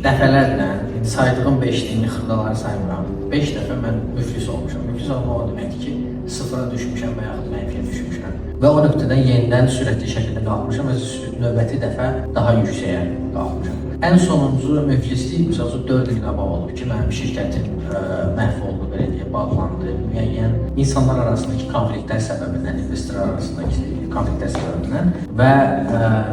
Dəfələrlə, saydığım 5-liyini xırdaları saymıram. 5 dəfə mən müflis olmuşam. Müflis olmaq o deməkdir ki, sıfıra düşmüşəm və yaxud mənfiyə düşmüşəm. Və o nöqtədən yenidən sürətli şəkildə qalxmışam və növbəti dəfə daha yüksəyə qalxmışam. Ən sonuncu müflislik məsələn 4 il qabaq olub ki, mənim şirkətim məhv oldu, belə deyək, bağlandı. Müəyyən insanlar arasındakı konfliktlər səbəbindən, investorlar arasındakı konfliktlər səbəbindən və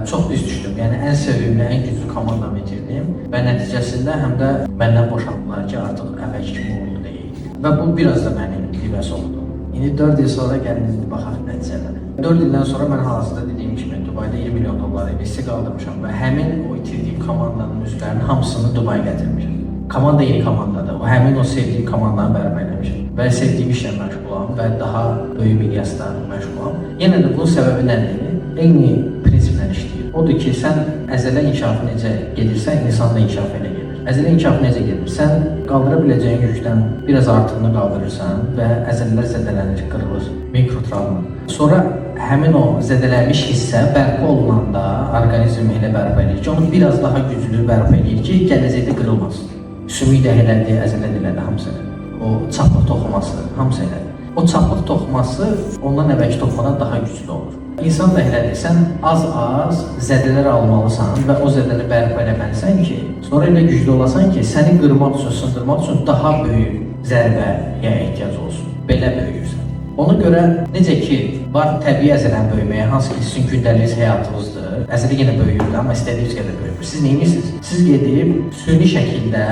çox pis düşdüm. Yəni ən sevimli, ən güclü komandamı itirdim və nəticəsində həm də məndən boşandılar ki, artıq əvvəlki kimi uğurlu deyil. Və bu biraz da mənim dibə soxdu. İndi 4 il sonra gəlin baxaq nəticələrə. 4 ildən sonra mən hazırda dediyim kimi Dubayda 20 milyon dollar investisiya qaldırmışam və həmin o itirdiyim komandanın üzvlərinin hamısını Dubaya gətirmişəm. Komanda yeni komandadır. O həmin o sevdiyim komandanı bərpa eləmişəm və sevdiyim işlə məşğulam və daha böyük miqyasda məşğulam. Yenə də bunun səbəbi nədir? Eyni prinsiplə işləyir. Odur ki, sən əzələ inkişafı necə gedirsən, insan da inkişaf elə gedir. Əzələ inkişafı necə gedir? Sən qaldıra biləcəyin yükdən biraz artığını qaldırırsan və əzələlər zədələnir, qırılır, mikrotravma. Sonra həmin o zədələnmiş hissə bərpa olunanda orqanizm elə bərpa edir ki, onu biraz daha güclü bərpa edir ki, gələcəkdə qırılmasın. Sümük də elədi, əzələ də elədi, hamısı elədi. O çaplıq toxuması, hamısı elədi. O çaplıq toxuması ondan əvvəlki toxumadan daha güclü olur. İnsan da elədir, sən az-az zədələr almalısan və o zədəni bərpa eləməlisən ki, sonra elə güclü olasan ki, səni qırmaq üçün, sındırmaq üçün daha böyük zərbəyə ehtiyac olsun. Belə böyüyürsən. Ona görə necə ki, var təbii əzələn böyüməyə, hansı ki, sizin gündəlik həyatınızdır. Əzələ yenə böyüyür, amma istədiyiniz qədər böyüyür. Siz nə edirsiniz? Siz gedib süni şəkildə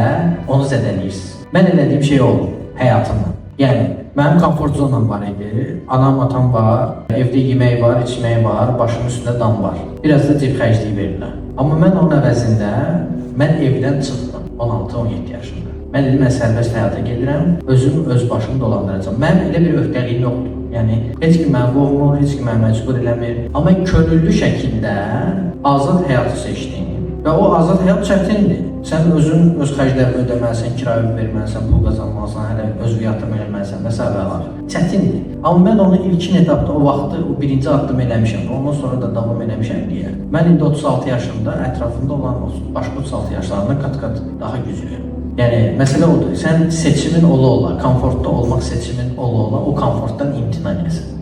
onu zədələyirsiniz. Mən elədiyim şey oldu həyatımda. Yəni, mənim komfort zonam var idi, anam, atam var, evdə yemək var, içmək var, başımın üstündə dam var. Biraz da cib xərcliyi verirlər. Amma mən onun əvəzində, mən evdən çıxdım 16-17 yaşında. Mən dedim, mən sərbəst həyata gedirəm, özüm öz başımı dolandıracağım. Mənim elə bir öhdəliyim yoxdur. Yəni, heç kim məni qovmur, heç kim məni məcbur eləmir. Amma mən könüllü şəkildə azad həyatı seçdim. Və o azad həyat çətindir. Sən özün öz xərclərini ödəməlisən, kirayə verməlisən, pul qazanmalısan, hələ özü yatırım eləməlisən və s. Çətindir. Amma mən onu ilkin etapda o vaxtı, o birinci addım eləmişəm, ondan sonra da davam eləmişəm deyə. Mən indi 36 yaşında, ətrafında olan başqa 36 yaşlarında qat-qat daha güclüyəm. Yəni, məsələ odur, sən seçimin ola-ola, komfortda olmaq seçimin ola-ola, o komfortdan imtina edəsən.